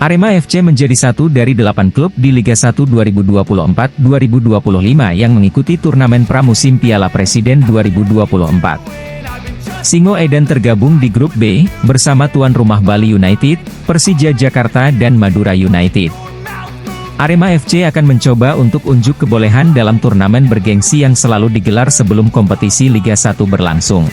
Arema FC menjadi satu dari 8 klub di Liga 1 2024-2025 yang mengikuti turnamen pramusim Piala Presiden 2024. Singo Edan tergabung di grup B, bersama tuan rumah Bali United, Persija Jakarta dan Madura United. Arema FC akan mencoba untuk unjuk kebolehan dalam turnamen bergengsi yang selalu digelar sebelum kompetisi Liga 1 berlangsung.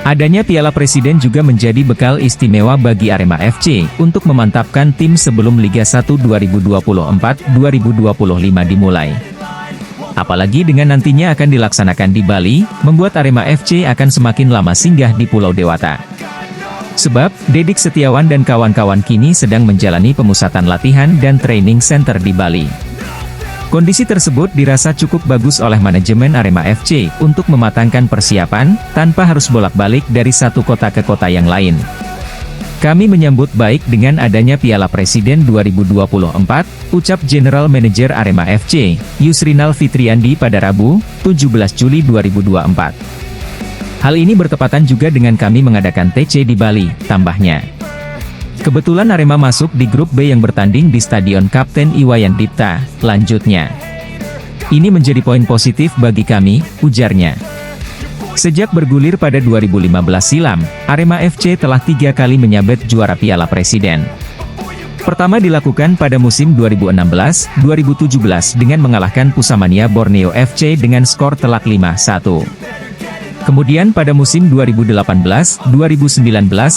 Adanya Piala Presiden juga menjadi bekal istimewa bagi Arema FC, untuk memantapkan tim sebelum Liga 1 2024-2025 dimulai. Apalagi dengan nantinya akan dilaksanakan di Bali, membuat Arema FC akan semakin lama singgah di Pulau Dewata. Sebab, Dedik Setiawan dan kawan-kawan kini sedang menjalani pemusatan latihan dan training center di Bali. Kondisi tersebut dirasa cukup bagus oleh manajemen Arema FC untuk mematangkan persiapan, tanpa harus bolak-balik dari satu kota ke kota yang lain. Kami menyambut baik dengan adanya Piala Presiden 2024, ucap General Manager Arema FC, Yusrinal Fitriandi pada Rabu, 17 Juli 2024. Hal ini bertepatan juga dengan kami mengadakan TC di Bali, tambahnya. Kebetulan Arema masuk di grup B yang bertanding di Stadion Kapten Iwayan Dipta, lanjutnya. Ini menjadi poin positif bagi kami, ujarnya. Sejak bergulir pada 2015 silam, Arema FC telah 3 kali menyabet juara Piala Presiden. Pertama dilakukan pada musim 2016-2017 dengan mengalahkan Pusamania Borneo FC dengan skor telak 5-1. Kemudian pada musim 2018-2019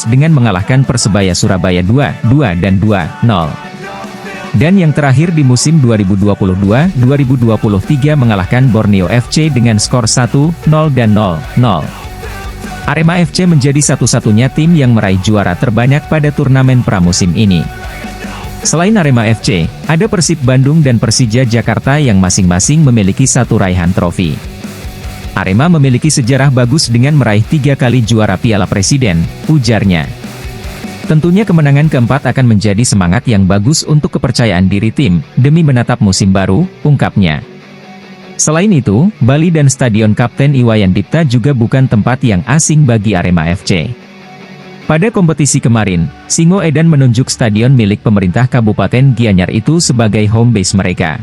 dengan mengalahkan Persebaya Surabaya 2-2 dan 2-0. Dan yang terakhir di musim 2022-2023 mengalahkan Borneo FC dengan skor 1-0 dan 0-0. Arema FC menjadi satu-satunya tim yang meraih juara terbanyak pada turnamen pramusim ini. Selain Arema FC, ada Persib Bandung dan Persija Jakarta yang masing-masing memiliki satu raihan trofi. Arema memiliki sejarah bagus dengan meraih 3 kali juara Piala Presiden, ujarnya. Tentunya kemenangan keempat akan menjadi semangat yang bagus untuk kepercayaan diri tim, demi menatap musim baru, ungkapnya. Selain itu, Bali dan Stadion Kapten Iwayan Dipta juga bukan tempat yang asing bagi Arema FC. Pada kompetisi kemarin, Singo Edan menunjuk stadion milik pemerintah Kabupaten Gianyar itu sebagai home base mereka.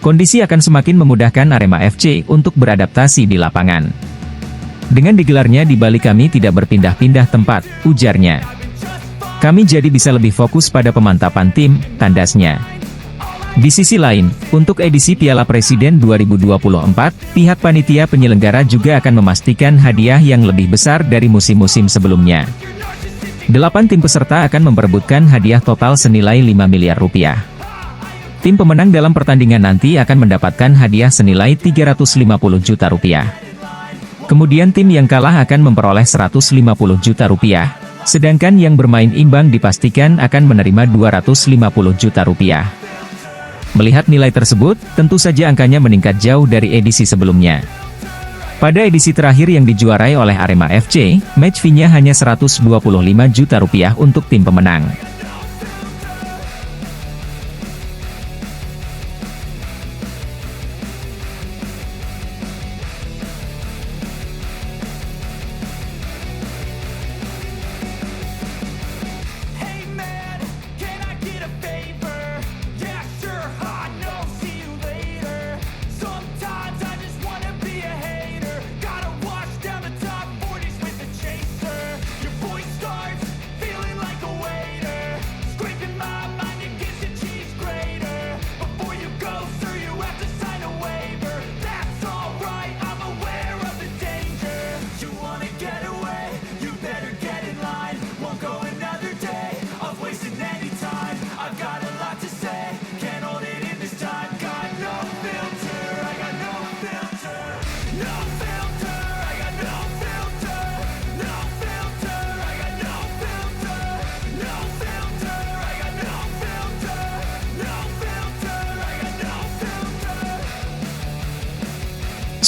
Kondisi akan semakin memudahkan Arema FC untuk beradaptasi di lapangan. Dengan digelarnya di Bali kami tidak berpindah-pindah tempat, ujarnya. Kami jadi bisa lebih fokus pada pemantapan tim, tandasnya. Di sisi lain, untuk edisi Piala Presiden 2024, pihak panitia penyelenggara juga akan memastikan hadiah yang lebih besar dari musim-musim sebelumnya. 8 tim peserta akan memperebutkan hadiah total senilai 5 miliar rupiah. Tim pemenang dalam pertandingan nanti akan mendapatkan hadiah senilai 350 juta rupiah. Kemudian tim yang kalah akan memperoleh 150 juta rupiah, sedangkan yang bermain imbang dipastikan akan menerima 250 juta rupiah. Melihat nilai tersebut, tentu saja angkanya meningkat jauh dari edisi sebelumnya. Pada edisi terakhir yang dijuarai oleh Arema FC, match fee-nya hanya 125 juta rupiah untuk tim pemenang.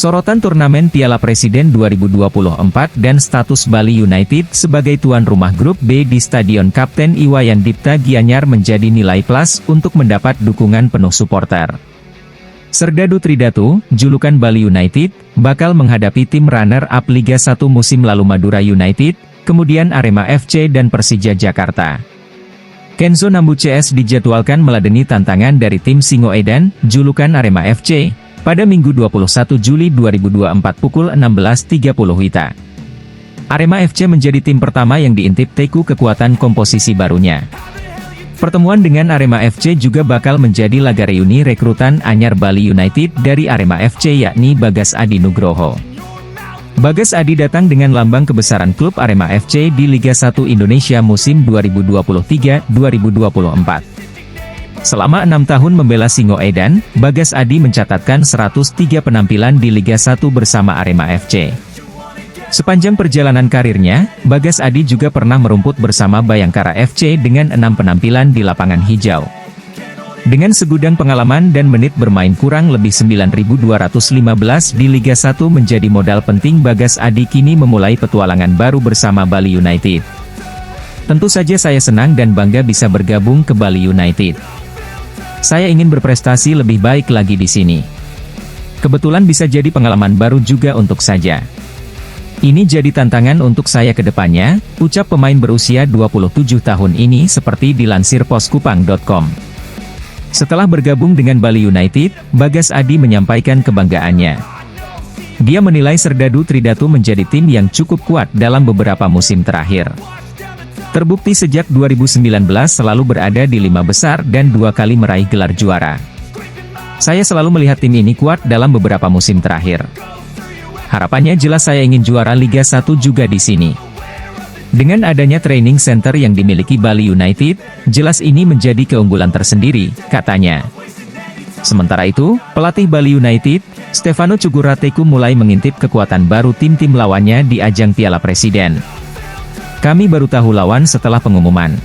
Sorotan turnamen Piala Presiden 2024 dan status Bali United sebagai tuan rumah grup B di Stadion Kapten Iwayan Dipta Gianyar menjadi nilai plus untuk mendapat dukungan penuh supporter. Serdadu Tridatu, julukan Bali United, bakal menghadapi tim runner-up Liga 1 musim lalu Madura United, kemudian Arema FC dan Persija Jakarta. Kenzo Nambu CS dijadwalkan meladeni tantangan dari tim Singoedan, julukan Arema FC, pada Minggu 21 Juli 2024 pukul 16.30 WITA. Arema FC menjadi tim pertama yang diintip Teku kekuatan komposisi barunya. Pertemuan dengan Arema FC juga bakal menjadi laga reuni rekrutan anyar Bali United dari Arema FC yakni Bagas Adi Nugroho. Bagas Adi datang dengan lambang kebesaran klub Arema FC di Liga 1 Indonesia musim 2023-2024. Selama 6 tahun membela Singoedan, Bagas Adi mencatatkan 103 penampilan di Liga 1 bersama Arema FC. Sepanjang perjalanan karirnya, Bagas Adi juga pernah merumput bersama Bayangkara FC dengan 6 penampilan di lapangan hijau. Dengan segudang pengalaman dan menit bermain kurang lebih 9.215 di Liga 1 menjadi modal penting Bagas Adi kini memulai petualangan baru bersama Bali United. Tentu saja saya senang dan bangga bisa bergabung ke Bali United. Saya ingin berprestasi lebih baik lagi di sini. Kebetulan bisa jadi pengalaman baru juga untuk saya. Ini jadi tantangan untuk saya ke depannya, ucap pemain berusia 27 tahun ini seperti dilansir poskupang.com. Setelah bergabung dengan Bali United, Bagas Adi menyampaikan kebanggaannya. Dia menilai Serdadu Tridatu menjadi tim yang cukup kuat dalam beberapa musim terakhir. Terbukti sejak 2019 selalu berada di 5 besar dan 2 kali meraih gelar juara. Saya selalu melihat tim ini kuat dalam beberapa musim terakhir. Harapannya jelas saya ingin juara Liga 1 juga di sini. Dengan adanya training center yang dimiliki Bali United, jelas ini menjadi keunggulan tersendiri, katanya. Sementara itu, pelatih Bali United, Stefano Cugurateku mulai mengintip kekuatan baru tim-tim lawannya di ajang Piala Presiden. Kami baru tahu lawan setelah pengumuman.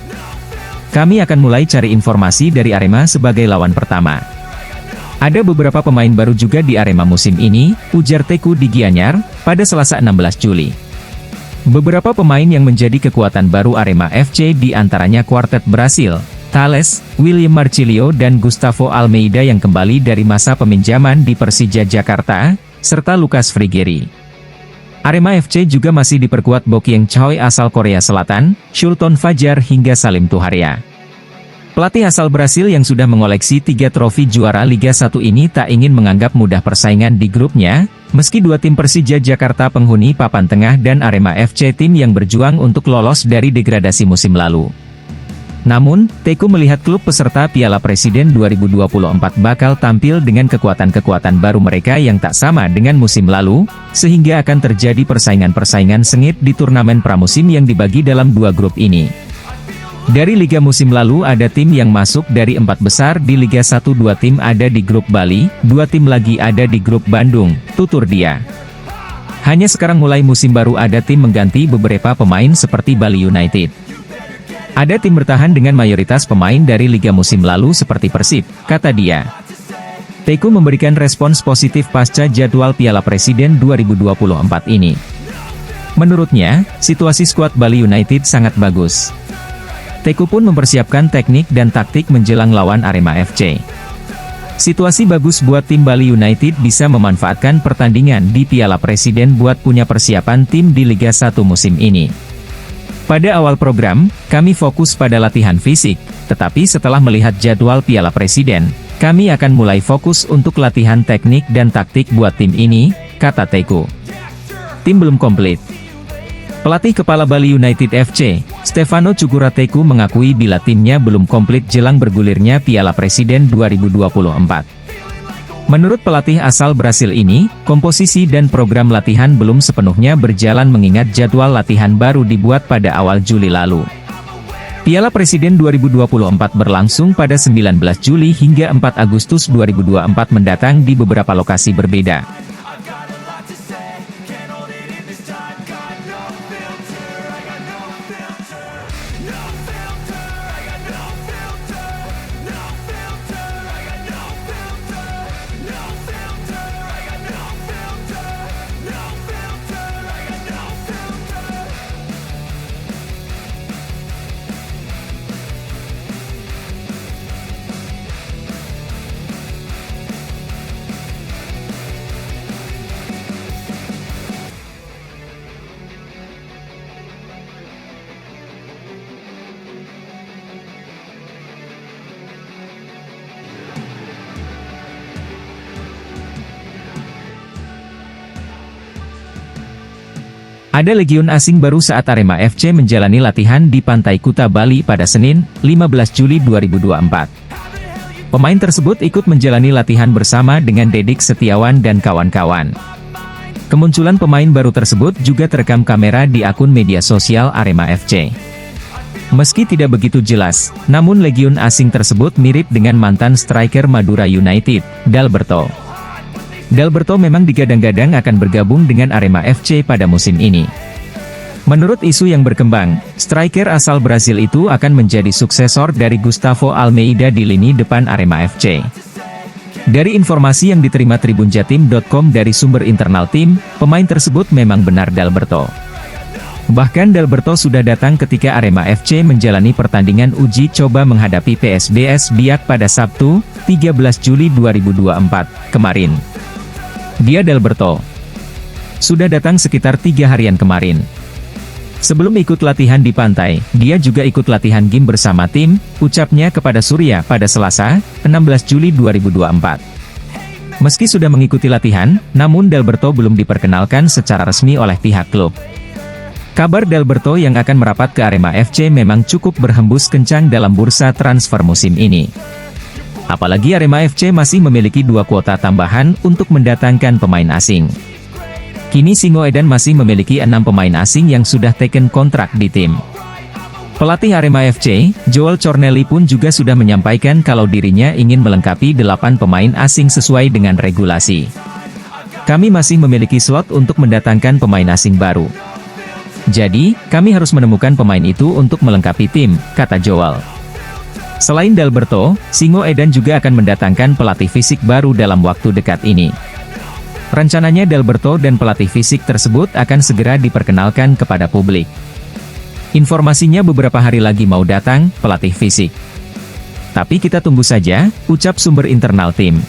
Kami akan mulai cari informasi dari Arema sebagai lawan pertama. Ada beberapa pemain baru juga di Arema musim ini, ujar Teku di Gianyar, pada Selasa 16 Juli. Beberapa pemain yang menjadi kekuatan baru Arema FC di antaranya kuartet Brasil, Thales, William Marcilio dan Gustavo Almeida yang kembali dari masa peminjaman di Persija Jakarta, serta Lucas Frigeri. Arema FC juga masih diperkuat Bokyeng Choi asal Korea Selatan, Shulton Fajar hingga Salim Tuharia. Pelatih asal Brasil yang sudah mengoleksi 3 trofi juara Liga 1 ini tak ingin menganggap mudah persaingan di grupnya, meski 2 tim Persija Jakarta penghuni papan tengah dan Arema FC tim yang berjuang untuk lolos dari degradasi musim lalu. Namun, Teku melihat klub peserta Piala Presiden 2024 bakal tampil dengan kekuatan-kekuatan baru mereka yang tak sama dengan musim lalu, sehingga akan terjadi persaingan-persaingan sengit di turnamen pramusim yang dibagi dalam 2 grup ini. Dari Liga musim lalu ada tim yang masuk dari 4 besar di Liga 1, 2 tim ada di grup Bali, 2 tim lagi ada di grup Bandung, tutur dia. Hanya sekarang mulai musim baru ada tim mengganti beberapa pemain seperti Bali United. Ada tim bertahan dengan mayoritas pemain dari Liga musim lalu seperti Persib, kata dia. Teku memberikan respons positif pasca jadwal Piala Presiden 2024 ini. Menurutnya, situasi skuad Bali United sangat bagus. Teku pun mempersiapkan teknik dan taktik menjelang lawan Arema FC. Situasi bagus buat tim Bali United bisa memanfaatkan pertandingan di Piala Presiden buat punya persiapan tim di Liga 1 musim ini. Pada awal program, kami fokus pada latihan fisik, tetapi setelah melihat jadwal Piala Presiden, kami akan mulai fokus untuk latihan teknik dan taktik buat tim ini, kata Teku. Tim belum komplit. Pelatih kepala Bali United FC, Stefano Cugurateku mengakui bila timnya belum komplit jelang bergulirnya Piala Presiden 2024. Menurut pelatih asal Brasil ini, komposisi dan program latihan belum sepenuhnya berjalan mengingat jadwal latihan baru dibuat pada awal Juli lalu. Piala Presiden 2024 berlangsung pada 19 Juli hingga 4 Agustus 2024 mendatang di beberapa lokasi berbeda. Ada legiun asing baru saat Arema FC menjalani latihan di Pantai Kuta Bali pada Senin, 15 Juli 2024. Pemain tersebut ikut menjalani latihan bersama dengan Dedik Setiawan dan kawan-kawan. Kemunculan pemain baru tersebut juga terekam kamera di akun media sosial Arema FC. Meski tidak begitu jelas, namun legiun asing tersebut mirip dengan mantan striker Madura United, Dalberto. Dalberto memang digadang-gadang akan bergabung dengan Arema FC pada musim ini. Menurut isu yang berkembang, striker asal Brasil itu akan menjadi suksesor dari Gustavo Almeida di lini depan Arema FC. Dari informasi yang diterima tribunjatim.com dari sumber internal tim, pemain tersebut memang benar Dalberto. Bahkan Dalberto sudah datang ketika Arema FC menjalani pertandingan uji coba menghadapi PSBS Biak pada Sabtu, 13 Juli 2024, kemarin. Dia Dalberto sudah datang sekitar 3 harian kemarin. Sebelum ikut latihan di pantai, dia juga ikut latihan game bersama tim, ucapnya kepada Surya pada Selasa, 16 Juli 2024. Meski sudah mengikuti latihan, namun Dalberto belum diperkenalkan secara resmi oleh pihak klub. Kabar Dalberto yang akan merapat ke Arema FC memang cukup berhembus kencang dalam bursa transfer musim ini. Apalagi Arema FC masih memiliki 2 kuota tambahan untuk mendatangkan pemain asing. Kini Singoedan masih memiliki 6 pemain asing yang sudah taken kontrak di tim. Pelatih Arema FC, Joel Corneli pun juga sudah menyampaikan kalau dirinya ingin melengkapi 8 pemain asing sesuai dengan regulasi. Kami masih memiliki slot untuk mendatangkan pemain asing baru. Jadi, kami harus menemukan pemain itu untuk melengkapi tim, kata Joel. Selain Dalberto, Singoedan juga akan mendatangkan pelatih fisik baru dalam waktu dekat ini. Rencananya Dalberto dan pelatih fisik tersebut akan segera diperkenalkan kepada publik. Informasinya beberapa hari lagi mau datang, pelatih fisik. Tapi kita tunggu saja, ucap sumber internal tim.